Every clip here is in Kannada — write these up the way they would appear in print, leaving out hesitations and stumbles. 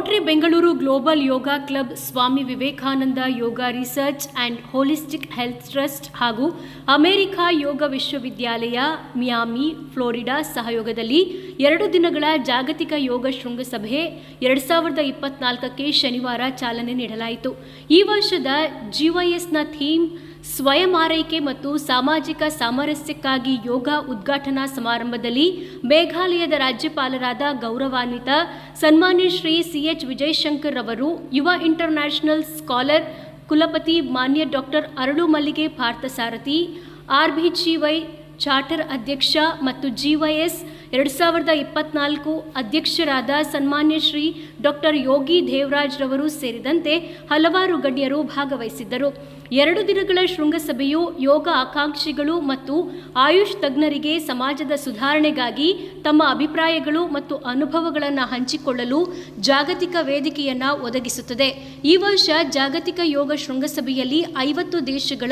Rotary Bengaluru global yoga club, Swami Vivekananda yoga research and holistic health trust ಹಾಗೂ ಅಮೆರಿಕ ಯೋಗ ವಿಶ್ವವಿದ್ಯಾಲಯ ಮಿಯಾಮಿ, ಫ್ಲೋರಿಡಾ ಸಹಯೋಗದಲ್ಲಿ 2 ದಿನಗಳ ಜಾಗತಿಕ ಯೋಗ ಶೃಂಗಸಭೆ 2024ಕ್ಕೆ ಶನಿವಾರ ಚಾಲನೆ ನೀಡಲಾಯಿತು. ಈ ವರ್ಷದ GYSನ ಥೀಮ್ ಸ್ವಯಂ ಆರೈಕೆ ಮತ್ತು ಸಾಮಾಜಿಕ ಸಾಮರಸ್ಯಕ್ಕಾಗಿ ಯೋಗ ಉದ್ಘಾಟನಾ ಸಮಾರಂಭದಲ್ಲಿ ಮೇಘಾಲಯದ ರಾಜ್ಯಪಾಲರಾದ ಗೌರವಾನ್ವಿತ ಸನ್ಮಾನ್ಯ ಶ್ರೀ CH ವಿಜಯಶಂಕರ್ ಅವರು, ಯುವ ಇಂಟರ್ನ್ಯಾಷನಲ್ ಸ್ಕಾಲರ್ ಕುಲಪತಿ ಮಾನ್ಯ ಡಾಕ್ಟರ್ ಅರಳು ಮಲ್ಲಿಗೆ ಪಾರ್ಥಸಾರಥಿ, RBGY ಚಾರ್ಟರ್ ಅಧ್ಯಕ್ಷ ಮತ್ತು GYS 2024 ಅಧ್ಯಕ್ಷರಾದ ಸನ್ಮಾನ್ಯ ಶ್ರೀ ಡಾಕ್ಟರ್ ಯೋಗಿ ದೇವರಾಜ್ ರವರು ಸೇರಿದಂತೆ ಹಲವಾರು ಗಣ್ಯರು ಭಾಗವಹಿಸಿದ್ದರು. 2 ದಿನಗಳ ಶೃಂಗಸಭೆಯು ಯೋಗ ಆಕಾಂಕ್ಷಿಗಳು ಮತ್ತು ಆಯುಷ್ ತಜ್ಞರಿಗೆ ಸಮಾಜದ ಸುಧಾರಣೆಗಾಗಿ ತಮ್ಮ ಅಭಿಪ್ರಾಯಗಳು ಮತ್ತು ಅನುಭವಗಳನ್ನು ಹಂಚಿಕೊಳ್ಳಲು ಜಾಗತಿಕ ವೇದಿಕೆಯನ್ನು ಒದಗಿಸುತ್ತದೆ. ಈ ವರ್ಷ ಜಾಗತಿಕ ಯೋಗ ಶೃಂಗಸಭೆಯಲ್ಲಿ 50 ದೇಶಗಳ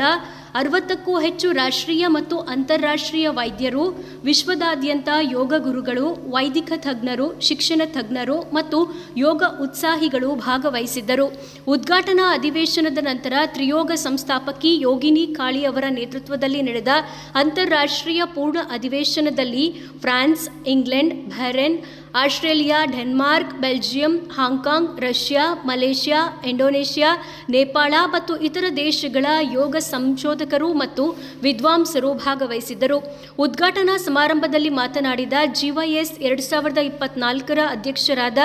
60ಕ್ಕೂ ಹೆಚ್ಚು ರಾಷ್ಟ್ರೀಯ ಮತ್ತು ಅಂತಾರಾಷ್ಟ್ರೀಯ ವೈದ್ಯರು, ವಿಶ್ವದಾದ್ಯಂತ ಯೋಗ ಗುರುಗಳು, ವೈದಿಕ ತಜ್ಞರು, ಶಿಕ್ಷಣ ತಜ್ಞರು ಮತ್ತು ಯೋಗ ಉತ್ಸಾಹಿಗಳು ಭಾಗವಹಿಸಿದ್ದರು. ಉದ್ಘಾಟನಾ ಅಧಿವೇಶನದ ನಂತರ ತ್ರಿಯೋಗ ಸಂಸ್ಥಾಪಕಿ ಯೋಗಿನಿ ಕಾಳಿ ಅವರ ನೇತೃತ್ವದಲ್ಲಿ ನಡೆದ ಅಂತಾರಾಷ್ಟ್ರೀಯ ಪೂರ್ಣ ಅಧಿವೇಶನದಲ್ಲಿ France, England, Bahrain, Australia, Denmark, Belgium, Hong Kong, Russia, Malaysia, Indonesia, Nepal ಮತ್ತು ಇತರ ದೇಶಗಳ ಯೋಗ ಸಂಶೋಧಕರು ಮತ್ತು ವಿದ್ವಾಂಸರು ಭಾಗವಹಿಸಿದ್ದರು. ಉದ್ಘಾಟನಾ ಸಮಾರಂಭದಲ್ಲಿ ಮಾತನಾಡಿದ GYS 2024ರ ಅಧ್ಯಕ್ಷರಾದ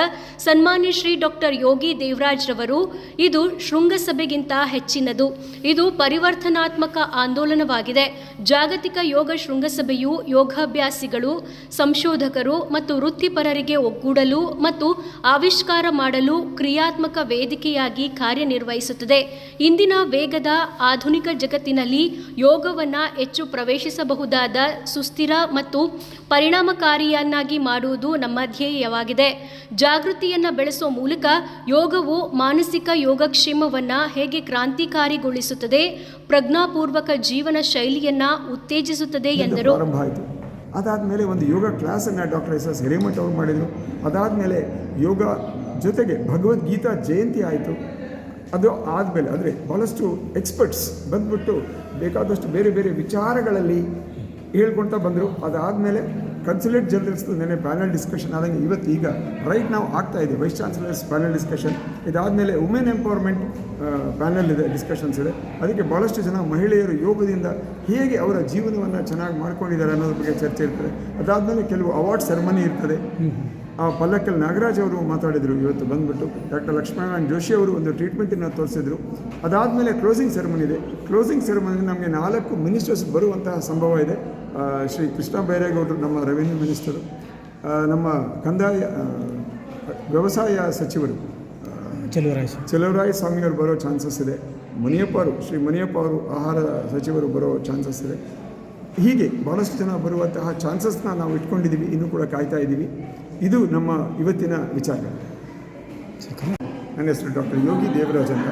ಸನ್ಮಾನ್ಯ ಶ್ರೀ ಡಾಕ್ಟರ್ ಯೋಗಿ ದೇವರಾಜ್ ರವರು, ಇದು ಶೃಂಗಸಭೆಗಿಂತ ಹೆಚ್ಚಿನದು. ಇದು ಪರಿವರ್ತನಾತ್ಮಕ ಆಂದೋಲನವಾಗಿದೆ. ಜಾಗತಿಕ ಯೋಗ ಶೃಂಗಸಭೆಯು ಯೋಗಾಭ್ಯಾಸಿಗಳು, ಸಂಶೋಧಕರು ಮತ್ತು ವೃತ್ತಿಪರರಿಗೆ ಒಗ್ಗೂಡಲು ಮತ್ತು ಆವಿಷ್ಕಾರ ಮಾಡಲು ಕ್ರಿಯಾತ್ಮಕ ವೇದಿಕೆಯಾಗಿ ಕಾರ್ಯನಿರ್ವಹಿಸುತ್ತದೆ. ಇಂದಿನ ವೇಗದ ಆಧುನಿಕ ಜಗತ್ತಿನಲ್ಲಿ ಯೋಗವನ್ನು ಹೆಚ್ಚು ಪ್ರವೇಶಿಸಬಹುದಾದ, ಸುಸ್ಥಿರ ಮತ್ತು ಪರಿಣಾಮಕಾರಿಯನ್ನಾಗಿ ಮಾಡುವುದು ನಮ್ಮ ಧ್ಯೇಯವಾಗಿದೆ. ಜಾಗೃತಿಯನ್ನು ಬೆಳೆಸುವ ಮೂಲಕ ಯೋಗವು ಮಾನಸಿಕ ಯೋಗಕ್ಷೇಮವನ್ನು ಹೇಗೆ ಕ್ರಾಂತಿಕಾರಿಗೊಳಿಸುತ್ತದೆ, ಪ್ರಜ್ಞಾಪೂರ್ವಕ ಜೀವನ ಶೈಲಿಯನ್ನು ಉತ್ತೇಜಿಸುತ್ತದೆ ಎಂದರು. ಅದಾದಮೇಲೆ ಒಂದು ಯೋಗ ಕ್ಲಾಸನ್ನು ಡಾಕ್ಟರ್ SS ಹಿರೇಮಠ ಅವರು ಮಾಡಿದರು. ಅದಾದಮೇಲೆ ಯೋಗ ಜೊತೆಗೆ ಭಗವದ್ಗೀತಾ ಜಯಂತಿ ಆಯಿತು. ಅದು ಆದಮೇಲೆ ಅಂದರೆ ಭಾಳಷ್ಟು ಎಕ್ಸ್ಪರ್ಟ್ಸ್ ಬಂದ್ಬಿಟ್ಟು ಬೇಕಾದಷ್ಟು ಬೇರೆ ಬೇರೆ ವಿಚಾರಗಳಲ್ಲಿ ಹೇಳ್ಕೊಳ್ತಾ ಬಂದರು. ಅದಾದಮೇಲೆ ಕನ್ಸುಲೇಟ್ ಜನರಲ್ಸ್ದು ನೆನೆ ಪ್ಯಾನಲ್ ಡಿಸ್ಕಷನ್ ಆದಂಗೆ ಈಗ ರೈಟ್ ನಾವು ಆಗ್ತಾಯಿದೆ ವೈಸ್ ಚಾನ್ಸಲರ್ಸ್ ಪ್ಯಾನಲ್ ಡಿಸ್ಕಷನ್. ಇದಾದಮೇಲೆ ವುಮೆನ್ ಎಂಪವರ್ಮೆಂಟ್ ಪ್ಯಾನಲ್ ಇದೆ, ಡಿಸ್ಕಷನ್ಸ್ ಇದೆ. ಅದಕ್ಕೆ ಭಾಳಷ್ಟು ಜನ ಮಹಿಳೆಯರು ಯೋಗದಿಂದ ಹೇಗೆ ಅವರ ಜೀವನವನ್ನು ಚೆನ್ನಾಗಿ ಮಾಡ್ಕೊಂಡಿದ್ದಾರೆ ಅನ್ನೋದ್ರ ಬಗ್ಗೆ ಚರ್ಚೆ ಇರ್ತದೆ. ಅದಾದಮೇಲೆ ಕೆಲವು ಅವಾರ್ಡ್ ಸೆರೆಮನಿ ಇರ್ತದೆ. ಆ ಪಲ್ಲಕ್ಕಲ್ ನಾಗರಾಜ್ ಅವರು ಮಾತಾಡಿದರು. ಇವತ್ತು ಬಂದುಬಿಟ್ಟು ಡಾಕ್ಟರ್ ಲಕ್ಷ್ಮೀನಾರಾಯಣ ಜೋಶಿ ಅವರು ಒಂದು ಟ್ರೀಟ್ಮೆಂಟನ್ನು ತೋರಿಸಿದ್ರು. ಅದಾದಮೇಲೆ ಕ್ಲೋಸಿಂಗ್ ಸೆರೆಮನಿ ಇದೆ. ಕ್ಲೋಸಿಂಗ್ ಸೆರೆಮನಿ ನಮಗೆ 4 ಮಿನಿಸ್ಟರ್ಸ್ ಬರುವಂತಹ ಸಂಭವ ಇದೆ. ಶ್ರೀ ಕೃಷ್ಣ ಬೈರೇಗೌಡರು ನಮ್ಮ ರೆವಿನ್ಯೂ ಮಿನಿಸ್ಟರು, ನಮ್ಮ ಕಂದಾಯ ವ್ಯವಸಾಯ ಸಚಿವರು ಚೆಲುವರಾಯ ಸ್ವಾಮಿಯವರು ಬರೋ ಚಾನ್ಸಸ್ ಇದೆ. ಶ್ರೀ ಮುನಿಯಪ್ಪ ಅವರು ಆಹಾರ ಸಚಿವರು ಬರೋ ಚಾನ್ಸಸ್ ಇದೆ. ಹೀಗೆ ಭಾಳಷ್ಟು ಜನ ಬರುವಂತಹ ಚಾನ್ಸಸ್ನ ನಾವು ಇಟ್ಕೊಂಡಿದ್ದೀವಿ, ಇನ್ನೂ ಕೂಡ ಕಾಯ್ತಾ ಇದ್ದೀವಿ. ಇದು ನಮ್ಮ ಇವತ್ತಿನ ವಿಚಾರ. ನನ್ನ ಹೆಸರು ಡಾಕ್ಟರ್ ಯೋಗಿ ದೇವರಾಜ್ ಅಂತ.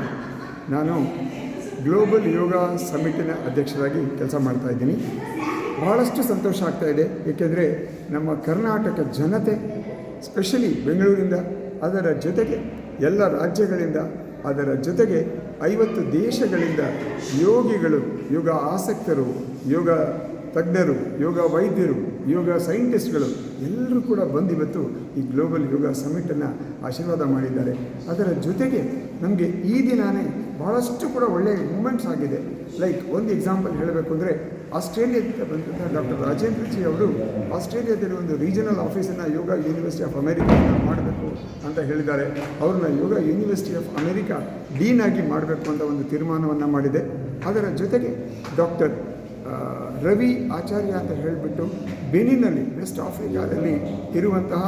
ನಾನು ಗ್ಲೋಬಲ್ ಯೋಗ ಸಮಿಟಿನ ಅಧ್ಯಕ್ಷರಾಗಿ ಕೆಲಸ ಮಾಡ್ತಾ ಇದ್ದೀನಿ. ಭಾಳಷ್ಟು ಸಂತೋಷ ಆಗ್ತಾಯಿದೆ. ಏಕೆಂದರೆ ನಮ್ಮ ಕರ್ನಾಟಕ ಜನತೆ, ಸ್ಪೆಷಲಿ ಬೆಂಗಳೂರಿಂದ, ಅದರ ಜೊತೆಗೆ ಎಲ್ಲ ರಾಜ್ಯಗಳಿಂದ, ಅದರ ಜೊತೆಗೆ 50 ದೇಶಗಳಿಂದ ಯೋಗಿಗಳು, ಯೋಗ ಆಸಕ್ತರು, ಯೋಗ ತಜ್ಞರು, ಯೋಗ ವೈದ್ಯರು, ಯೋಗ ಸೈಂಟಿಸ್ಟ್ಗಳು ಎಲ್ಲರೂ ಕೂಡ ಬಂದಿವತ್ತು ಈ ಗ್ಲೋಬಲ್ ಯೋಗ ಸಮಿಟನ್ನು ಆಶೀರ್ವಾದ ಮಾಡಿದ್ದಾರೆ. ಅದರ ಜೊತೆಗೆ ನಮಗೆ ಈ ದಿನವೇ ಭಾಳಷ್ಟು ಕೂಡ ಒಳ್ಳೆಯ ಮೂಮೆಂಟ್ಸ್ ಆಗಿದೆ. ಲೈಕ್ ಒಂದು ಎಕ್ಸಾಂಪಲ್ ಹೇಳಬೇಕು ಅಂದರೆ, ಆಸ್ಟ್ರೇಲಿಯಾದಿಂದ ಬಂದಂಥ ಡಾಕ್ಟರ್ ರಾಜೇಂದ್ರ ಜಿ ಅವರು ಆಸ್ಟ್ರೇಲಿಯಾದಲ್ಲಿ ಒಂದು ರೀಜನಲ್ ಆಫೀಸನ್ನು ಯೋಗ ಯೂನಿವರ್ಸಿಟಿ ಆಫ್ ಅಮೇರಿಕಾದಿಂದ ಮಾಡಬೇಕು ಅಂತ ಹೇಳಿದ್ದಾರೆ. ಅವ್ರನ್ನ ಯೋಗ ಯೂನಿವರ್ಸಿಟಿ ಆಫ್ ಅಮೇರಿಕಾ ಡೀನ್ ಆಗಿ ಮಾಡಬೇಕು ಅಂತ ಒಂದು ತೀರ್ಮಾನವನ್ನು ಮಾಡಿದೆ. ಅದರ ಜೊತೆಗೆ ಡಾಕ್ಟರ್ ರವಿ ಆಚಾರ್ಯ ಅಂತ ಹೇಳಿಬಿಟ್ಟು ಬೆನಿನಲ್ಲಿ, ವೆಸ್ಟ್ ಆಫ್ರಿಕಾದಲ್ಲಿ ಇರುವಂತಹ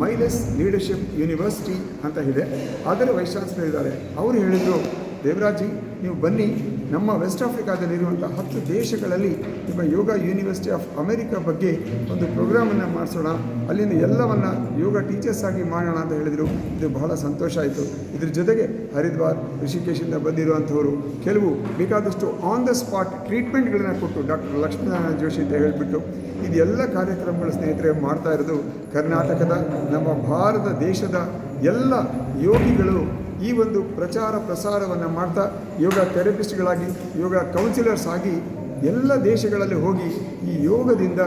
ಮೈಲೆಸ್ ಲೀಡರ್ಶಿಪ್ ಯೂನಿವರ್ಸಿಟಿ ಅಂತ ಇದೆ, ಅದರ ವೈಸ್ ಚಾನ್ಸಲರ್ ಇದ್ದಾರೆ. ಅವರು ಹೇಳಿದರು, ದೇವರಾಜ್ ಜಿ ನೀವು ಬನ್ನಿ, ನಮ್ಮ ವೆಸ್ಟ್ ಆಫ್ರಿಕಾದಲ್ಲಿರುವಂಥ 10 ದೇಶಗಳಲ್ಲಿ ನಿಮ್ಮ ಯೋಗ ಯೂನಿವರ್ಸಿಟಿ ಆಫ್ ಅಮೆರಿಕಾ ಬಗ್ಗೆ ಒಂದು ಪ್ರೋಗ್ರಾಮನ್ನು ಮಾಡಿಸೋಣ, ಅಲ್ಲಿಂದ ಎಲ್ಲವನ್ನು ಯೋಗ ಟೀಚರ್ಸ್ ಆಗಿ ಮಾಡೋಣ ಅಂತ ಹೇಳಿದರು. ಇದು ಬಹಳ ಸಂತೋಷ ಆಯಿತು. ಇದ್ರ ಜೊತೆಗೆ ಹರಿದ್ವಾರ್, ಋಷಿಕೇಶಿಂದ ಬಂದಿರುವಂಥವರು ಕೆಲವು ಬೇಕಾದಷ್ಟು ಆನ್ ದ ಸ್ಪಾಟ್ ಟ್ರೀಟ್ಮೆಂಟ್ಗಳನ್ನು ಕೊಟ್ಟು ಡಾಕ್ಟರ್ ಲಕ್ಷ್ಮೀನಾರಾಯಣ ಜೋಶಿ ಅಂತ ಹೇಳಿಬಿಟ್ಟು ಇದೆಲ್ಲ ಕಾರ್ಯಕ್ರಮಗಳು ಸ್ನೇಹಿತರೆ ಮಾಡ್ತಾ ಇರೋದು ಕರ್ನಾಟಕದ ನಮ್ಮ ಭಾರತ ದೇಶದ ಎಲ್ಲ ಯೋಗಿಗಳು ಈ ಒಂದು ಪ್ರಚಾರ ಪ್ರಸಾರವನ್ನು ಮಾಡ್ತಾ ಯೋಗ ಥೆರಪಿಸ್ಟ್ಗಳಾಗಿ, ಯೋಗ ಕೌನ್ಸಿಲರ್ಸ್ ಆಗಿ ಎಲ್ಲ ದೇಶಗಳಲ್ಲಿ ಹೋಗಿ ಈ ಯೋಗದಿಂದ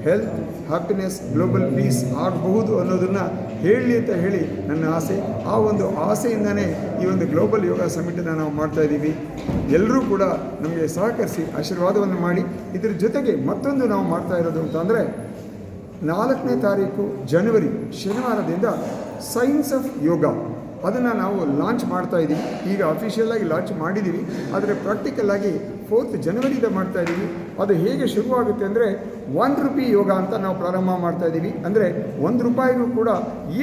ಹೆಲ್ತ್, ಹ್ಯಾಪಿನೆಸ್, ಗ್ಲೋಬಲ್ ಪೀಸ್ ಆಗಬಹುದು ಅನ್ನೋದನ್ನು ಹೇಳಲಿ ಅಂತ ಹೇಳಿ ನನ್ನ ಆಸೆ. ಆ ಒಂದು ಆಸೆಯಿಂದನೇ ಈ ಒಂದು ಗ್ಲೋಬಲ್ ಯೋಗ ಸಮಿಟನ್ನು ನಾವು ಮಾಡ್ತಾಯಿದ್ದೀವಿ. ಎಲ್ಲರೂ ಕೂಡ ನಮಗೆ ಸಹಕರಿಸಿ ಆಶೀರ್ವಾದವನ್ನು ಮಾಡಿ. ಇದರ ಜೊತೆಗೆ ಮತ್ತೊಂದು ನಾವು ಮಾಡ್ತಾ ಇರೋದು ಅಂತಂದರೆ 4ನೇ ತಾರೀಕು ಜನವರಿ ಶನಿವಾರದಿಂದ ಸೈನ್ಸ್ ಆಫ್ ಯೋಗ ಅದನ್ನು ನಾವು ಲಾಂಚ್ ಮಾಡ್ತಾ ಇದ್ದೀವಿ. ಈಗ ಅಫಿಷಿಯಲಾಗಿ ಲಾಂಚ್ ಮಾಡಿದ್ದೀವಿ, ಆದರೆ ಪ್ರಾಕ್ಟಿಕಲಾಗಿ 4th ಜನವರಿಯಿಂದ ಮಾಡ್ತಾ ಇದ್ದೀವಿ. ಅದು ಹೇಗೆ ಶುರುವಾಗುತ್ತೆ ಅಂದರೆ ₹1 ಯೋಗ ಅಂತ ನಾವು ಪ್ರಾರಂಭ ಮಾಡ್ತಾ ಇದ್ದೀವಿ. ಅಂದರೆ ₹1 ಕೂಡ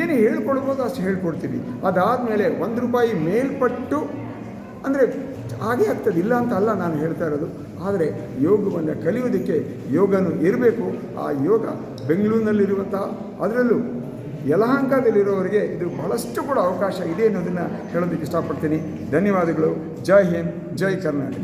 ಏನು ಹೇಳ್ಕೊಡ್ಬೋದು ಅಷ್ಟು ಹೇಳ್ಕೊಡ್ತೀವಿ. ಅದಾದಮೇಲೆ ₹1 ಮೇಲ್ಪಟ್ಟು ಅಂದರೆ ಹಾಗೆ ಆಗ್ತದೆ, ಇಲ್ಲ ಅಂತ ಅಲ್ಲ ನಾನು ಹೇಳ್ತಾ ಇರೋದು. ಆದರೆ ಯೋಗವನ್ನು ಕಲಿಯೋದಕ್ಕೆ ಯೋಗನೂ ಇರಬೇಕು. ಆ ಯೋಗ ಬೆಂಗಳೂರಿನಲ್ಲಿರುವಂತಹ, ಅದರಲ್ಲೂ ಯಲಹಂಕದಲ್ಲಿರೋರಿಗೆ ಇದು ಬಹಳಷ್ಟು ಕೂಡ ಅವಕಾಶ ಇದೆ ಅನ್ನೋದನ್ನು ಹೇಳೋದಕ್ಕೆ ಇಷ್ಟಪಡ್ತೀನಿ. ಧನ್ಯವಾದಗಳು. ಜೈ ಹಿಂದ್, ಜೈ ಕರ್ನಾಟಕ.